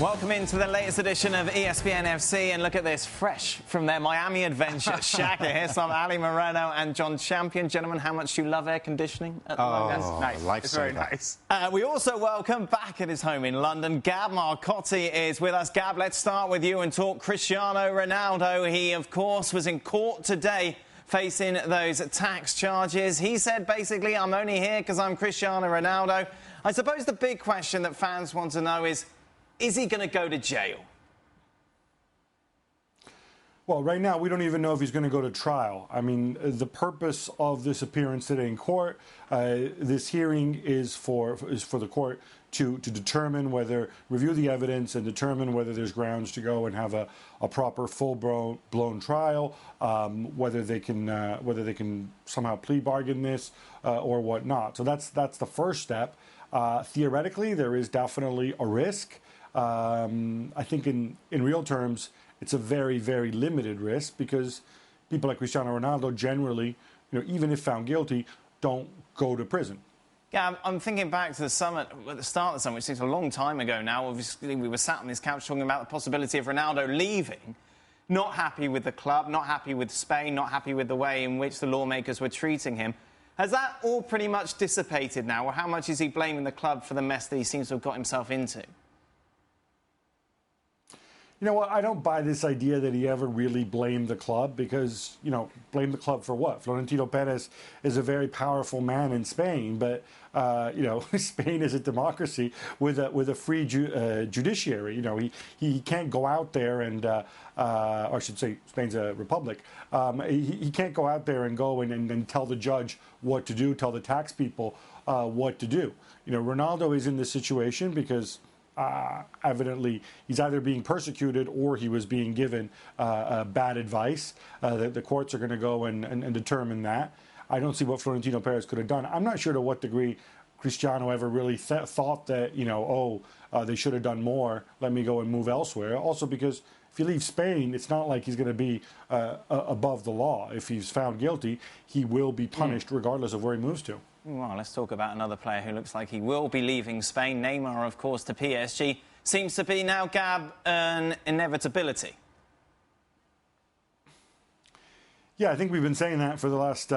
Welcome into the latest edition of ESPN FC, and look at this, fresh from their Miami adventure. Shaka here, so I'm Ali Moreno and John Champion. Gentlemen, how much do you love air conditioning at the moment? Nice. Like it's very nice. We also welcome back at his home in London, Gab Marcotti is with us. Gab, let's start with you and talk Cristiano Ronaldo. He, of course, was in court today facing those tax charges. He said, basically, I'm only here because I'm Cristiano Ronaldo. I suppose the big question that fans want to know is he going to go to jail? Well, right now, we don't even know if he's going to go to trial. I mean, the purpose of this appearance today in court, this hearing is for the court to determine review the evidence and determine whether there's grounds to go and have a proper full-blown trial, whether they can somehow plea bargain this or whatnot. So that's the first step. Theoretically, there is definitely a risk. I think in real terms, it's a very, very limited risk because people like Cristiano Ronaldo generally, even if found guilty, don't go to prison. Yeah, I'm thinking back to the summit, at the start of the summit, which seems a long time ago now. Obviously, we were sat on this couch talking about the possibility of Ronaldo leaving, not happy with the club, not happy with Spain, not happy with the way in which the lawmakers were treating him. Has that all pretty much dissipated now, or how much is he blaming the club for the mess that he seems to have got himself into? You know what? I don't buy this idea that he ever really blamed the club because, blame the club for what? Florentino Perez is a very powerful man in Spain, but, Spain is a democracy with a free judiciary. He can't go out there and, or I should say Spain's a republic. He can't go out there and go and tell the judge what to do, tell the tax people what to do. Ronaldo is in this situation because evidently he's either being persecuted or he was being given bad advice. The courts are going to go and determine that. I don't see what Florentino Perez could have done. I'm not sure to what degree Cristiano ever really thought that, they should have done more. Let me go and move elsewhere. Also because if he leaves Spain, it's not like he's going to be above the law. If he's found guilty, he will be punished regardless of where he moves to. Well, let's talk about another player who looks like he will be leaving Spain. Neymar, of course, to PSG. Seems to be now, Gab, an inevitability. Yeah, I think we've been saying that for the last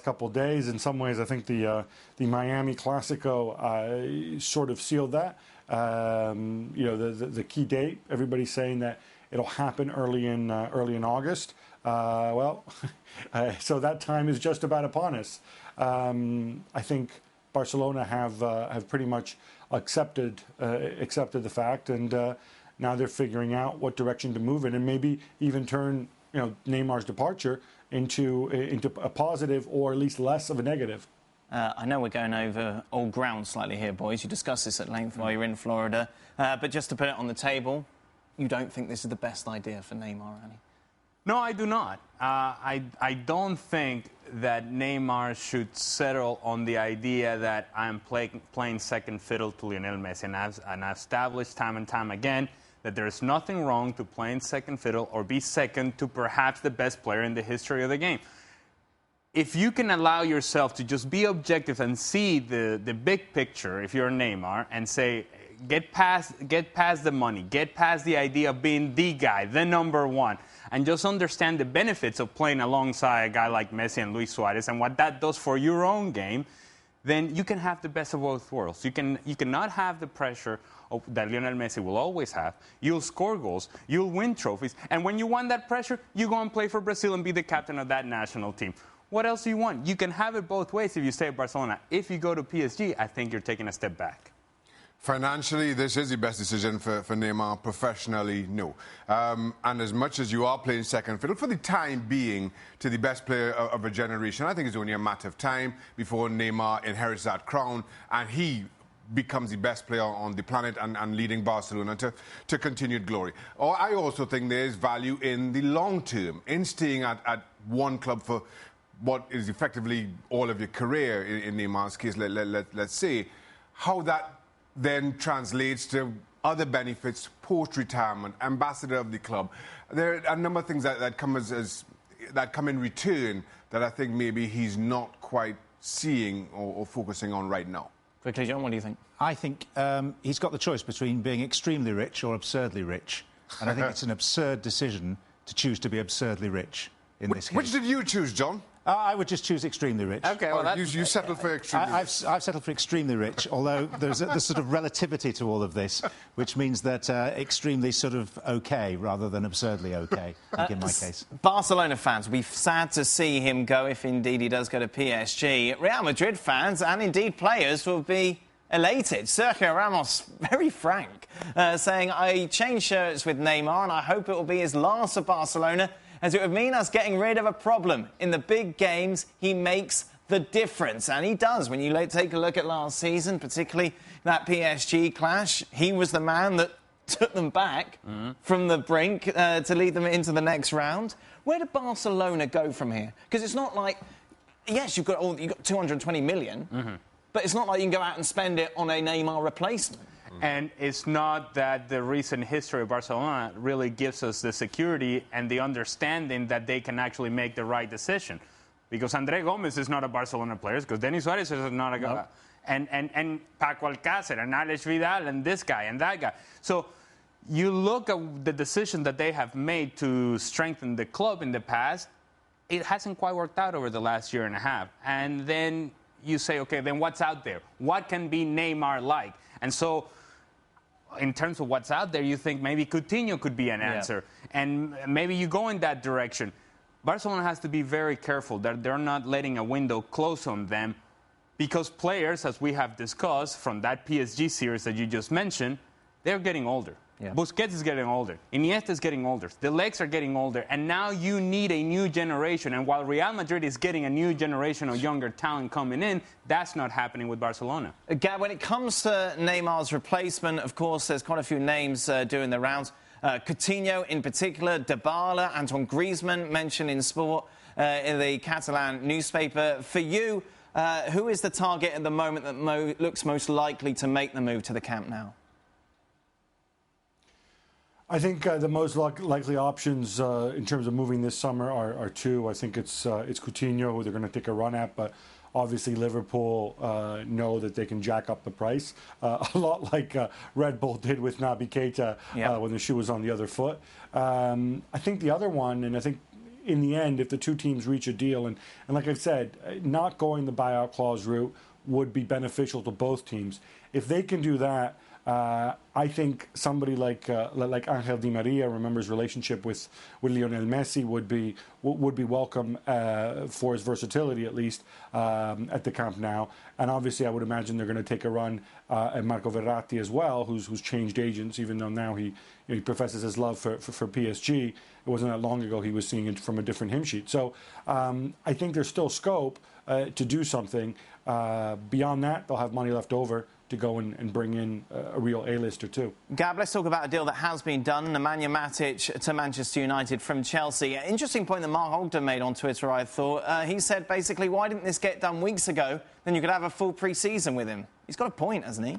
couple of days. In some ways, I think the Miami Clasico sort of sealed that. The key date. Everybody's saying that it'll happen early in August. So that time is just about upon us. I think Barcelona have pretty much accepted the fact, and now they're figuring out what direction to move in, and maybe even turn Neymar's departure into a positive or at least less of a negative. I know we're going over old ground slightly here, boys. You discussed this at length while you're in Florida, but just to put it on the table, you don't think this is the best idea for Neymar, Ali? No, I do not. I don't think that Neymar should settle on the idea that I'm playing second fiddle to Lionel Messi. And I've established time and time again that there's nothing wrong to playing second fiddle or be second to perhaps the best player in the history of the game. If you can allow yourself to just be objective and see the big picture, if you're Neymar, and say, get past the money, get past the idea of being the guy, the number one, and just understand the benefits of playing alongside a guy like Messi and Luis Suarez and what that does for your own game, then you can have the best of both worlds. You cannot have the pressure that Lionel Messi will always have. You'll score goals, you'll win trophies, and when you want that pressure, you go and play for Brazil and be the captain of that national team. What else do you want? You can have it both ways if you stay at Barcelona. If you go to PSG, I think you're taking a step back. Financially, this is the best decision for Neymar. Professionally, no. And as much as you are playing second fiddle, for the time being, to the best player of a generation, I think it's only a matter of time before Neymar inherits that crown and he becomes the best player on the planet and leading Barcelona to continued glory. I also think there's value in the long term, in staying at one club for what is effectively all of your career, in Neymar's case, let's say, how that then translates to other benefits post-retirement, ambassador of the club. There are a number of things that come that come in return that I think maybe he's not quite seeing or focusing on right now. Quickly, John, what do you think? I think he's got the choice between being extremely rich or absurdly rich. And I think it's an absurd decision to choose to be absurdly rich in this case. Which did you choose, John? I would just choose extremely rich. Okay, well, you settled for extremely rich. I've settled for extremely rich, although there's sort of relativity to all of this, which means that extremely sort of OK rather than absurdly OK, I think in my case. Barcelona fans will be sad to see him go if indeed he does go to PSG. Real Madrid fans and indeed players will be elated. Sergio Ramos, very frank, saying, I changed shirts with Neymar and I hope it will be his last for Barcelona, as it would mean us getting rid of a problem. In the big games, he makes the difference. And he does. When you take a look at last season, particularly that PSG clash, he was the man that took them back from the brink to lead them into the next round. Where did Barcelona go from here? Because it's not like, yes, you've got 220 million, but it's not like you can go out and spend it on a Neymar replacement. And it's not that the recent history of Barcelona really gives us the security and the understanding that they can actually make the right decision. Because André Gómez is not a Barcelona player, because Denis Suarez is not a guy. And Paco Alcácer and Alex Vidal and this guy and that guy. So you look at the decision that they have made to strengthen the club in the past, it hasn't quite worked out over the last year and a half. And then you say, okay, then what's out there? What can be Neymar like? And so in terms of what's out there, you think maybe Coutinho could be an answer. And maybe you go in that direction. Barcelona has to be very careful that they're not letting a window close on them, because players, as we have discussed from that PSG series that you just mentioned, they're getting older. Busquets is getting older. Iniesta is getting older. The legs are getting older. And now you need a new generation. And while Real Madrid is getting a new generation of younger talent coming in, that's not happening with Barcelona. Gab, when it comes to Neymar's replacement, of course, there's quite a few names doing the rounds. Coutinho in particular, Dybala, Antoine Griezmann mentioned in Sport in the Catalan newspaper. For you, who is the target at the moment that looks most likely to make the move to the Camp Nou? I think the most likely options in terms of moving this summer are two. I think it's Coutinho, who they're going to take a run at, but obviously Liverpool know that they can jack up the price, a lot like Red Bull did with Naby Keita when the shoe was on the other foot. I think the other one, and I think in the end, if the two teams reach a deal, and like I've said, not going the buyout clause route would be beneficial to both teams. If they can do that, I think somebody like Angel Di Maria, remembers relationship with Lionel Messi, would be welcome for his versatility, at least at the Camp Nou. And obviously, I would imagine they're going to take a run at Marco Verratti as well, who's changed agents, even though now he professes his love for PSG. It wasn't that long ago he was seeing it from a different hymn sheet. So I think there's still scope to do something. Beyond that, they'll have money left over to go and bring in a real A-lister too. Gab, let's talk about a deal that has been done. Nemanja Matic to Manchester United from Chelsea. An interesting point that Mark Ogden made on Twitter, I thought. He said, basically, why didn't this get done weeks ago? Then you could have a full pre-season with him. He's got a point, hasn't he?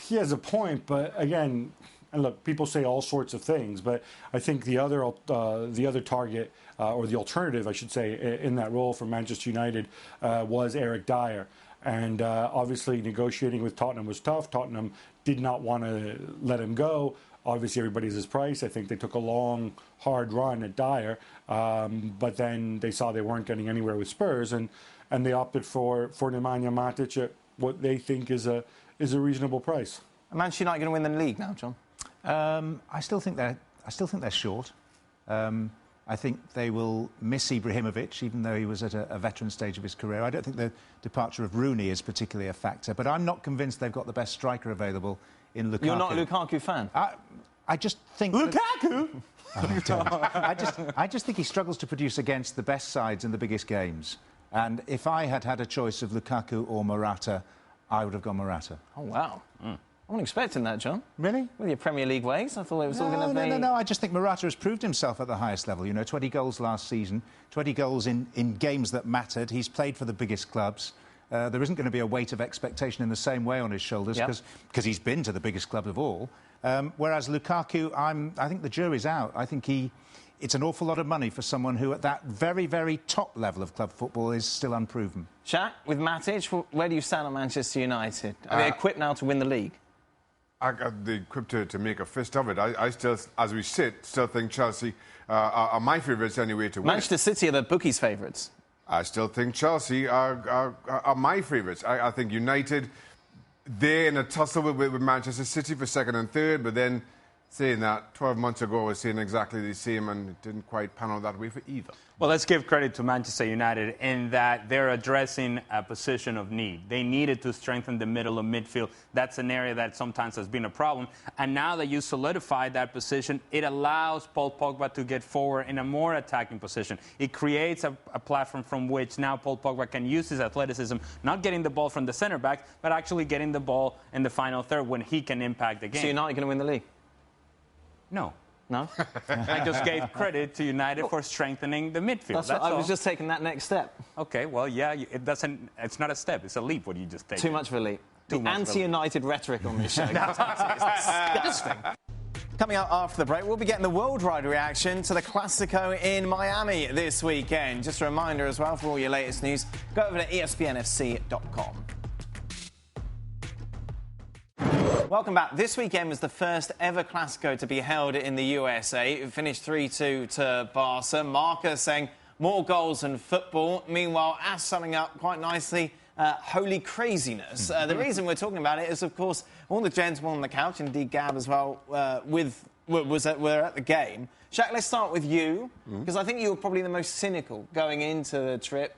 He has a point, but again, and look, people say all sorts of things, but I think the other target, or the alternative, I should say, in that role for Manchester United was Eric Dyer. And obviously negotiating with Tottenham was tough. Tottenham did not want to let him go. Obviously everybody's his price. I think they took a long, hard run at Dyer, but then they saw they weren't getting anywhere with Spurs, and they opted for Nemanja Matic at what they think is a reasonable price. Are Manchester United going to win the league now, John? I still think they're short. I think they will miss Ibrahimovic, even though he was at a veteran stage of his career. I don't think the departure of Rooney is particularly a factor, but I'm not convinced they've got the best striker available in Lukaku. You're not a Lukaku fan? I just think... Lukaku? I just think he struggles to produce against the best sides in the biggest games. And if I had a choice of Lukaku or Morata, I would have gone Morata. Oh, wow. I wasn't expecting that, John. Really? With your Premier League ways, I thought it was all going to be... No. I just think Morata has proved himself at the highest level. 20 goals last season, 20 goals in games that mattered. He's played for the biggest clubs. There isn't going to be a weight of expectation in the same way on his shoulders because he's been to the biggest club of all. Whereas Lukaku, I think the jury's out. I think it's an awful lot of money for someone who, at that very, very top level of club football, is still unproven. Shaq, with Matic, where do you stand on Manchester United? Are they equipped now to win the league? They're equipped to make a fist of it. I still, as we sit, still think Chelsea are my favourites anyway to win. Manchester City are the bookies' favourites. I still think Chelsea are my favourites. I think United, they're in a tussle with Manchester City for second and third, but then saying that, 12 months ago I was saying exactly the same, and it didn't quite pan out that way for either. Well, let's give credit to Manchester United in that they're addressing a position of need. They needed to strengthen the middle of midfield. That's an area that sometimes has been a problem. And now that you solidify that position, it allows Paul Pogba to get forward in a more attacking position. It creates a platform from which now Paul Pogba can use his athleticism, not getting the ball from the centre back, but actually getting the ball in the final third when he can impact the game. So United going to win the league? No. No? I just gave credit to United for strengthening the midfield. That's I was just taking that next step. Okay, well, yeah, it's not a step, it's a leap what you just take. Too much of a leap. Too much anti-United rhetoric on this show. It's disgusting. Coming up after the break, we'll be getting the worldwide reaction to the Clasico in Miami this weekend. Just a reminder as well, for all your latest news, go over to espnfc.com. Welcome back. This weekend was the first ever Clasico to be held in the USA. It finished 3-2 to Barca. Marca saying more goals than football. Meanwhile, Ash summing up quite nicely, holy craziness. The reason we're talking about it is, of course, all the gentlemen on the couch, indeed Gab as well, were at the game. Shaq, let's start with you, because I think you were probably the most cynical going into the trip,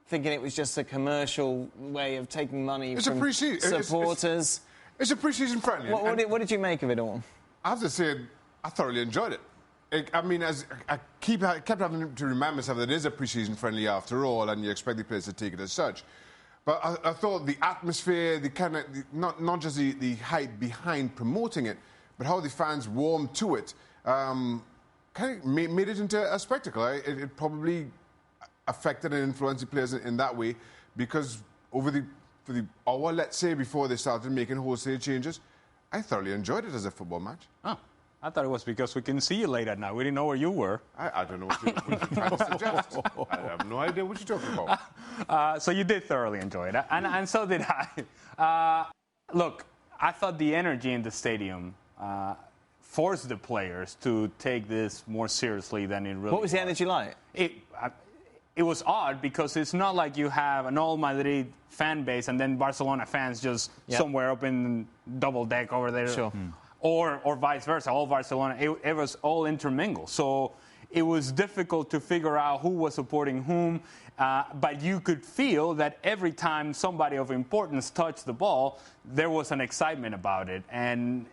thinking it was just a commercial way of taking money from supporters. It's a pre-season friendly. What did you make of it all? I have to say, I thoroughly enjoyed it. I mean, as I kept having to remind myself that it is a pre-season friendly after all, and you expect the players to take it as such. But I thought the atmosphere, the kind of not just the hype behind promoting it, but how the fans warmed to it, kind of made it into a spectacle. It probably affected and influenced the players in that way, because for the hour, let's say, before they started making wholesale changes, I thoroughly enjoyed it as a football match. Oh, I thought it was because we couldn't see you late at night. We didn't know where you were. I don't know what you're trying to suggest. I have no idea what you're talking about. So you did thoroughly enjoy it, and so did I. Look, I thought the energy in the stadium forced the players to take this more seriously than it really was. What was the energy like? It was odd because it's not like you have an all Madrid fan base and then Barcelona fans just somewhere up in double deck over there. Sure. Or vice versa, all Barcelona. It was all intermingled. So it was difficult to figure out who was supporting whom. But you could feel that every time somebody of importance touched the ball, there was an excitement about it. And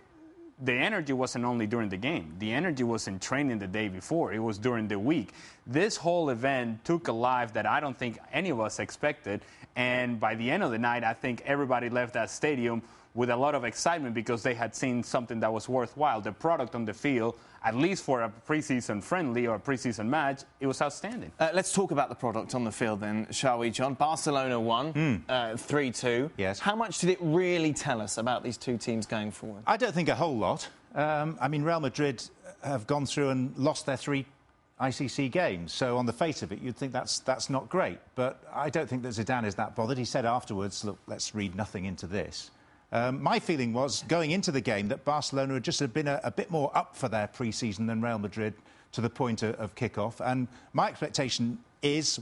the energy wasn't only during the game. The energy was in training the day before. It was during the week. This whole event took a life that I don't think any of us expected. And by the end of the night, I think everybody left that stadium with a lot of excitement because they had seen something that was worthwhile. The product on the field, at least for a preseason friendly or a preseason match, it was outstanding. Let's talk about the product on the field then, shall we, John? Barcelona won 3-2. Yes. How much did it really tell us about these two teams going forward? I don't think a whole lot. I mean, Real Madrid have gone through and lost their 3 ICC games, so on the face of it, you'd think that's not great. But I don't think that Zidane is that bothered. He said afterwards, look, let's read nothing into this. My feeling was, going into the game, that Barcelona had just been a bit more up for their pre-season than Real Madrid to the point of kick-off. And my expectation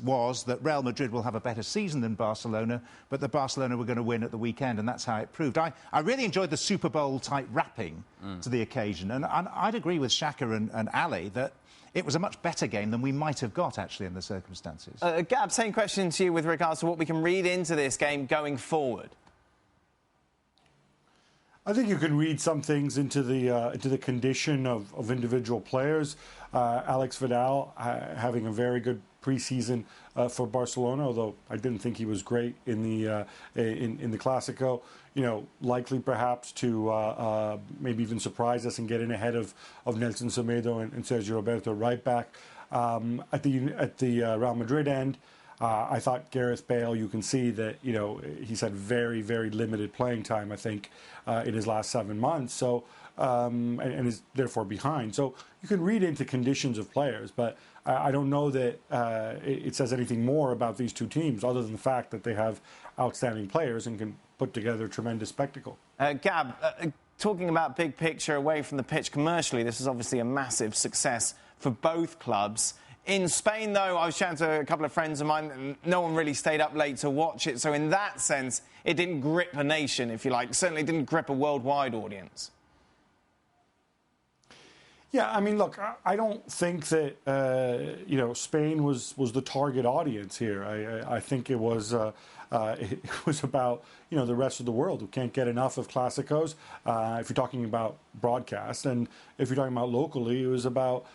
was that Real Madrid will have a better season than Barcelona, but that Barcelona were going to win at the weekend, and that's how it proved. I really enjoyed the Super Bowl-type wrapping to the occasion, and I'd agree with Xhaka and Ali that it was a much better game than we might have got, actually, in the circumstances. Gab, same question to you with regards to what we can read into this game going forward. I think you can read some things into the condition of individual players. Alex Vidal having a very good preseason for Barcelona, although I didn't think he was great in the Clásico. You know, likely perhaps to maybe even surprise us and get in ahead of Nelson Semedo and Sergio Roberto right back. At the Real Madrid end, I thought Gareth Bale, you can see that, you know, he's had very, very limited playing time, I think, in his last 7 months. So and is therefore behind. So you can read into conditions of players, but I don't know that it says anything more about these two teams other than the fact that they have outstanding players and can put together a tremendous spectacle. Gab, talking about big picture away from the pitch commercially, this is obviously a massive success for both clubs. In Spain, though, I was chatting to a couple of friends of mine, and no one really stayed up late to watch it. So in that sense, it didn't grip a nation, if you like. Certainly didn't grip a worldwide audience. Yeah, I mean, look, I don't think that Spain was the target audience here. I think it was about the rest of the world who can't get enough of Clásicos. If you're talking about broadcast, and if you're talking about locally, it was about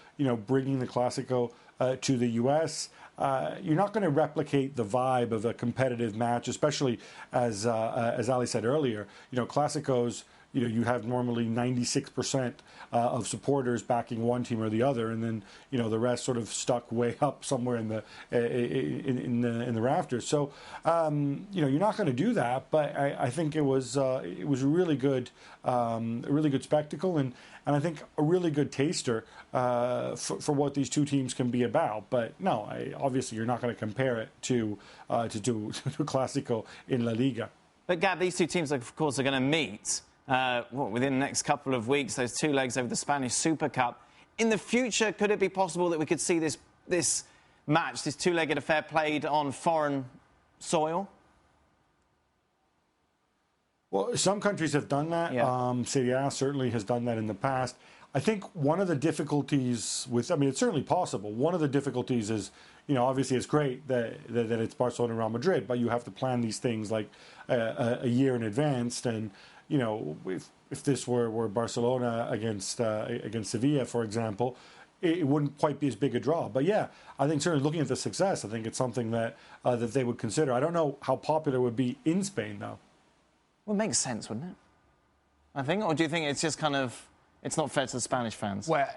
bringing the Clásico to the U.S. You're not going to replicate the vibe of a competitive match, especially as Ali said earlier. Clásicos. You have normally 96% of supporters backing one team or the other, and then the rest sort of stuck way up somewhere in the rafters. So you're not going to do that, but I think it was a really good spectacle, and I think a really good taster for what these two teams can be about. But no, obviously you're not going to compare it to Clásico in La Liga. But Gab, these two teams, of course, are going to meet. Within the next couple of weeks, those two legs over the Spanish Super Cup. In the future, could it be possible that we could see this match, this two-legged affair, played on foreign soil? Well, some countries have done that. Yeah. Serie A certainly has done that in the past. I think one of the difficulties it's certainly possible. One of the difficulties is, obviously it's great that it's Barcelona and Real Madrid, but you have to plan these things like a year in advance. And if this were Barcelona against Sevilla, for example, it wouldn't quite be as big a draw. But yeah, I think certainly looking at the success, I think it's something that they would consider. I don't know how popular it would be in Spain, though. Well, it makes sense, wouldn't it? I think, or do you think it's just it's not fair to the Spanish fans? Well,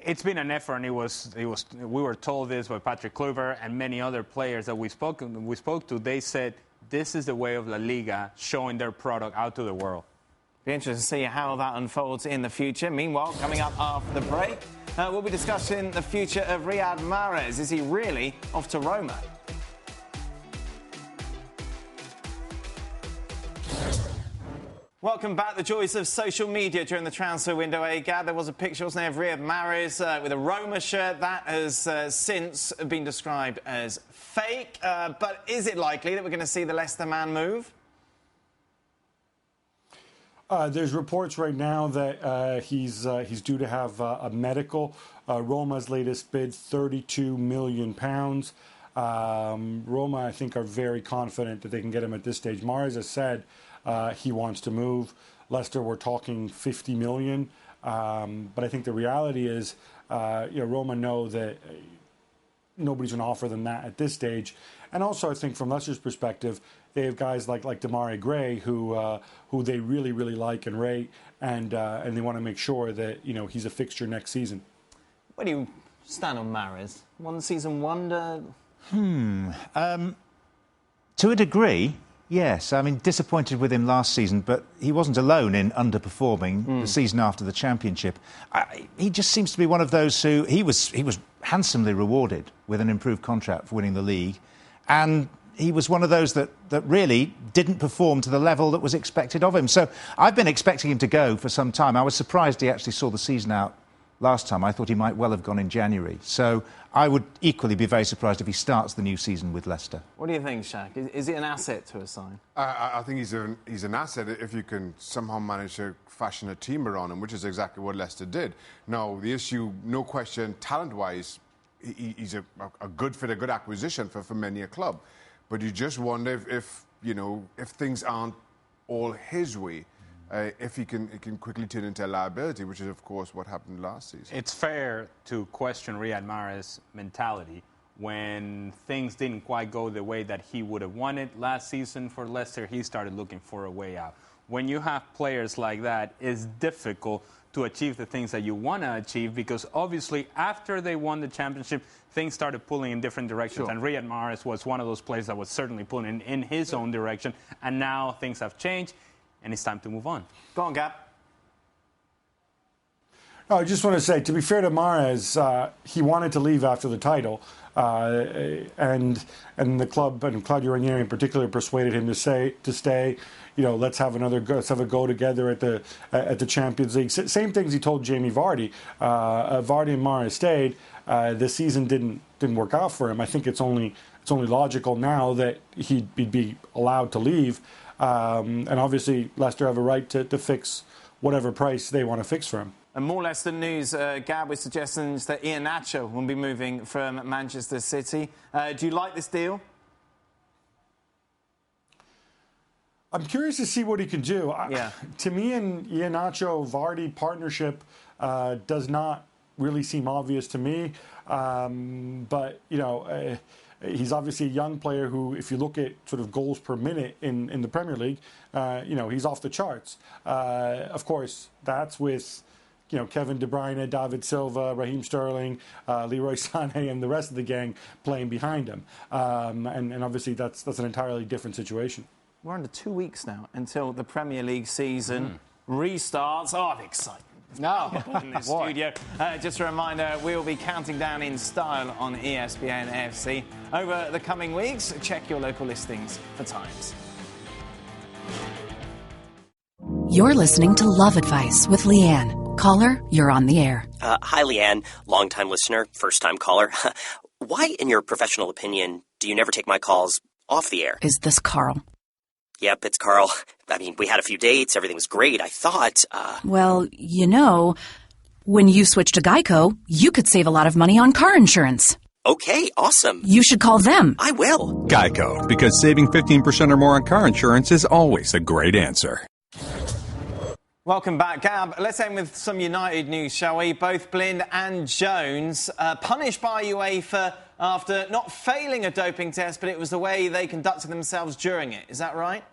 it's been an effort, and we were told this by Patrick Kluivert and many other players that we spoke to. They said this is the way of La Liga showing their product out to the world. Be interested to see how that unfolds in the future. Meanwhile, coming up after the break, we'll be discussing the future of Riyad Mahrez. Is he really off to Roma? Welcome back. The joys of social media during the transfer window, Gab. There was a picture, wasn't there, of Riyad Mahrez with a Roma shirt. That has since been described as fake. But is it likely that we're going to see the Leicester man move? There's reports right now that he's due to have a medical. Roma's latest bid, £32 million. Roma, I think, are very confident that they can get him at this stage. Mahrez has said he wants to move. Leicester, we're talking $50 million. But I think the reality is, Roma know that nobody's going to offer them that at this stage. And also, I think from Leicester's perspective, they have guys like Demarai Gray who they really, really like and rate, and they want to make sure that he's a fixture next season. Where do you stand on Mahrez? One season wonder? To a degree, yes. I mean, disappointed with him last season, but he wasn't alone in underperforming the season after the championship. He just seems to be one of those who he was handsomely rewarded with an improved contract for winning the league, and he was one of those that really didn't perform to the level that was expected of him. So I've been expecting him to go for some time. I was surprised he actually saw the season out last time. I thought he might well have gone in January. So I would equally be very surprised if he starts the new season with Leicester. What do you think, Shaq? Is he an asset to a side? I think he's an asset if you can somehow manage to fashion a team around him, which is exactly what Leicester did. Now, the issue, no question, talent-wise, he's a good fit, a good acquisition for many a club. But you just wonder if things aren't all his way, if it can quickly turn into a liability, which is, of course, what happened last season. It's fair to question Riyad Mahrez's mentality when things didn't quite go the way that he would have wanted last season for Leicester. He started looking for a way out. When you have players like that, it's difficult to achieve the things that you want to achieve, because obviously after they won the championship, things started pulling in different directions. Sure. And Riyad Mahrez was one of those players that was certainly pulling in his own direction. And now things have changed, and it's time to move on. Go on, Gab. I just want to say, to be fair to Mahrez, he wanted to leave after the title, and the club and Claudio Ranieri in particular persuaded him to stay. Let's have a go together at the Champions League. Same things he told Jamie Vardy. Vardy and Mahrez stayed. The season didn't work out for him. I think it's only logical now that he'd be allowed to leave, and obviously Leicester have a right to fix whatever price they want to fix for him. And more Leicester news, Gab, with suggestions that Iheanacho will be moving from Manchester City. Do you like this deal? I'm curious to see what he can do. Yeah. To me, an Iheanacho-Vardy partnership does not really seem obvious to me. But, he's obviously a young player who, if you look at sort of goals per minute in the Premier League, he's off the charts. Of course, that's with Kevin De Bruyne, David Silva, Raheem Sterling, Leroy Sané, and the rest of the gang playing behind him. And obviously that's an entirely different situation. We're under 2 weeks now until the Premier League season restarts. Oh, I'm excited. No, in this studio. Just a reminder, we'll be counting down in style on ESPN FC over the coming weeks. Check your local listings for times. You're listening to Love Advice with Leanne. Caller, you're on the air. Hi, Leanne. Longtime listener, first-time caller. Why, in your professional opinion, do you never take my calls off the air? Is this Carl? Yep, it's Carl. I mean, we had a few dates. Everything was great. I thought, Well, when you switch to Geico, you could save a lot of money on car insurance. Okay, awesome. You should call them. I will. Geico, because saving 15% or more on car insurance is always a great answer. Welcome back, Gab. Let's end with some United news, shall we? Both Blind and Jones punished by UEFA after not failing a doping test, but it was the way they conducted themselves during it. Is that right?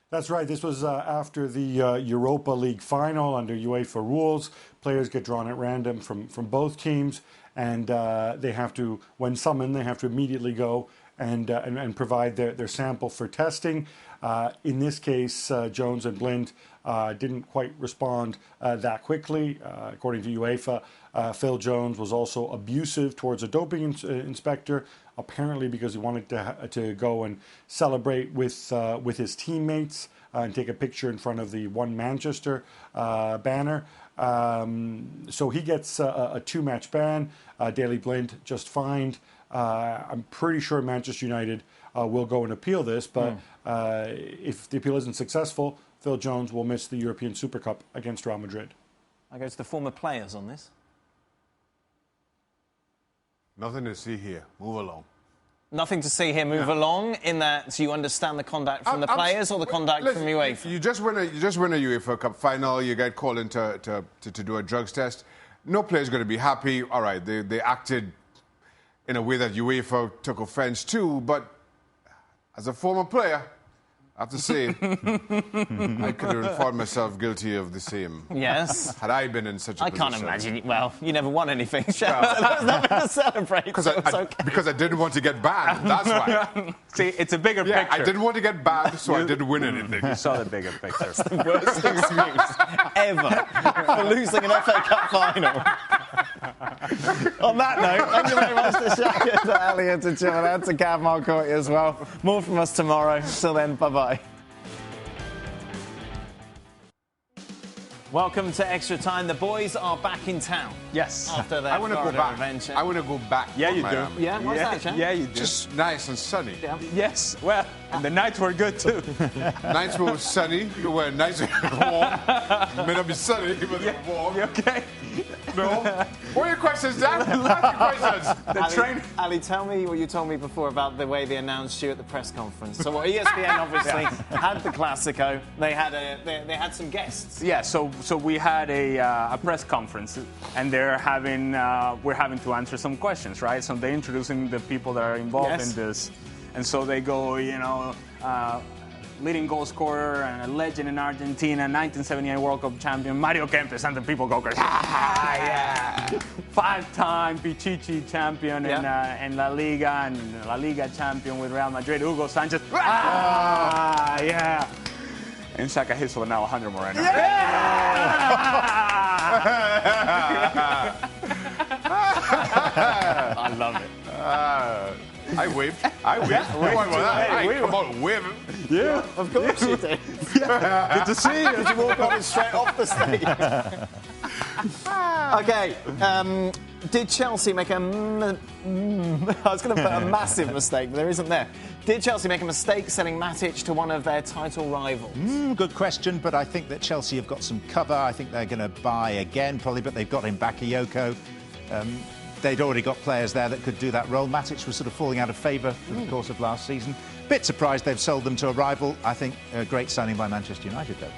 That's right. This was after the Europa League final under UEFA rules. Players get drawn at random from both teams, and they have to, when summoned, they have to immediately go and provide their sample for testing. In this case, Jones and Blind didn't quite respond that quickly. According to UEFA, Phil Jones was also abusive towards a doping inspector, apparently because he wanted to go and celebrate with his teammates and take a picture in front of the One Manchester banner. So he gets a 2-match ban. Daley Blind just fined. I'm pretty sure Manchester United will go and appeal this, but if the appeal isn't successful, Phil Jones will miss the European Super Cup against Real Madrid. I go to the former players on this. Nothing to see here. Move along. Nothing to see here. Move along in that you understand the conduct from the players or the conduct from UEFA? You just win a UEFA Cup final. You get called in to do a drugs test. No player's going to be happy. All right, they acted in a way that UEFA took offense to, but as a former player, I have to say, I could have found myself guilty of the same. Yes. Had I been in such a position. I can't imagine. Well, you never won anything, Shep. There's nothing to celebrate. Because I didn't want to get banned. That's why. See, it's a bigger picture. I didn't want to get banned, so I didn't win anything. You saw the bigger picture. That's the worst excuse ever for losing an FA Cup final. On that note, thank you very much to Shaka, to Elliot, to Jill, and to Gav Marcotti as well. More from us tomorrow. Till then, bye-bye. Welcome to Extra Time. The boys are back in town. Yes. After their Florida adventure. I want to go back. Yeah, you do. Yeah, why's that, Shep? Yeah, you do. Just nice and sunny. Yeah. Yes. Well, and the nights were good too. Nights were sunny. You were nice and warm. May not be sunny, but they were warm. You okay? No. What are your questions, Dan? Ask your questions. Ali, tell me what you told me before about the way they announced you at the press conference. So ESPN obviously had the Classico. They had some guests. Yeah. So we had a press conference, and we're having to answer some questions, right? So they're introducing the people that are involved in this, and so they go, leading goal scorer and a legend in Argentina, 1978 World Cup champion, Mario Kempes, and the people go crazy. Yeah. 5-time Pichichi champion in La Liga, and La Liga champion with Real Madrid, Hugo Sanchez. Yeah. And Shaka hits for now 100 more. Yeah! I waved. Come on, wave. Yeah, of course you did. Good to see you. Did you walk on straight off the stage? Okay. Did Chelsea make a... I was going to put a massive mistake, but there isn't there. Did Chelsea make a mistake selling Matic to one of their title rivals? Good question, but I think that Chelsea have got some cover. I think they're going to buy again, probably, but they've got him Bakayoko. They'd already got players there that could do that role. Matic was sort of falling out of favour through the course of last season. Bit surprised they've sold them to a rival. I think a great signing by Manchester United, though.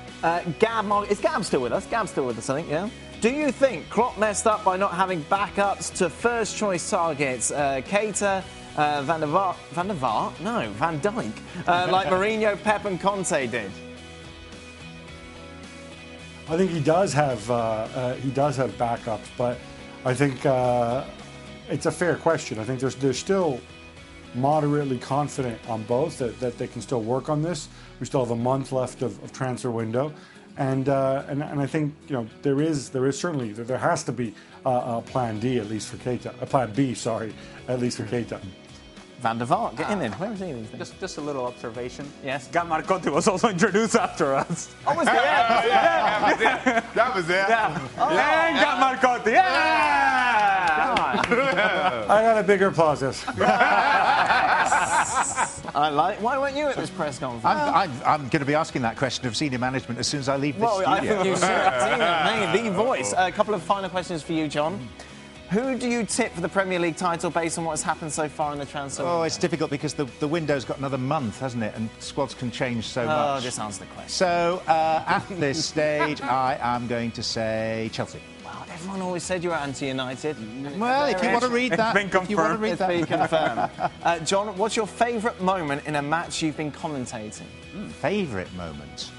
Is Gab still with us? Gab's still with us, I think, yeah? Do you think Klopp messed up by not having backups to first-choice targets? Keita, Van Dijk, like Mourinho, Pep and Conte did? I think he does have backups, but I think it's a fair question. I think they're still moderately confident on both that they can still work on this. We still have a month left of transfer window, and I think there has to be a plan D at least for Keita, a plan B, sorry, at least for Keita. Van der Vaart, get in. Where is he these days? Just a little observation. Yes. Gab Marcotti was also introduced after us. Oh, was there? That was it. Yeah. And Gab Marcotti. Yeah! I got a bigger process. I like. Why weren't you at this press conference? I'm going to be asking that question of senior management as soon as I leave this studio. I think you should. The voice. A couple of final questions for you, John. Who do you tip for the Premier League title based on what has happened so far in the transfer window? Oh, it's difficult because the window's got another month, hasn't it? And squads can change so much. Oh, just answer the question. So, at this stage, I am going to say Chelsea. Well, everyone always said you were anti-United. Well, if you want to read that, It's been confirmed. It's been confirmed. John, what's your favourite moment in a match you've been commentating? Favourite moment?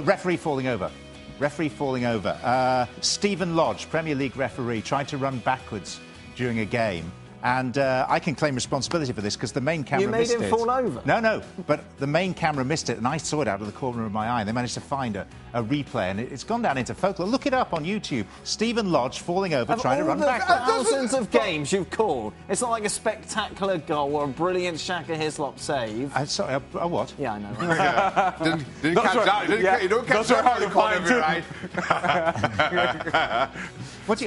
Referee falling over. Referee falling over. Stephen Lodge, Premier League referee, tried to run backwards during a game. And I can claim responsibility for this because the main camera missed it. You made him fall over? No, but the main camera missed it and I saw it out of the corner of my eye. And they managed to find a replay and it's gone down into folklore. Look it up on YouTube. Stephen Lodge falling over trying to run backwards. Thousands of games you've called. It's not like a spectacular goal or a brilliant Shaka Hislop save. Sorry, what? Yeah, I know. Didn't catch that. You don't catch that.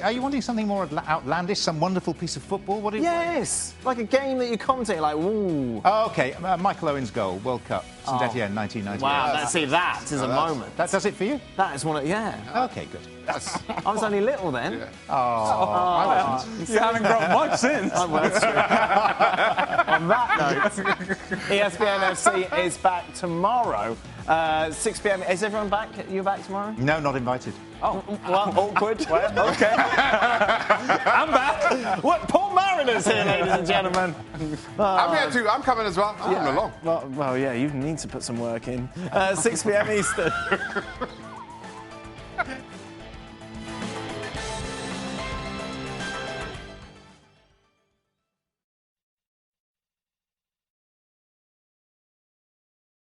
Are you wanting something more outlandish? Some wonderful piece of football? What? Yes, like a game that you commentate, like, ooh. Oh, OK. Michael Owen's goal, World Cup, St Etienne, 1998. Wow, that is a moment. That does it for you? That is one of, yeah. OK, good. I was only little then. Yeah. I wasn't. You haven't grown much since. Well, that's true. On that note, ESPN FC is back tomorrow. 6 p.m. Is everyone back? You back tomorrow? No, not invited. Oh, well, awkward. Well, okay. I'm back. What? Paul Mariner's here, ladies and gentlemen. I'm here too. I'm coming as well. I'm coming along. Well, yeah, you need to put some work in. 6 p.m. Eastern.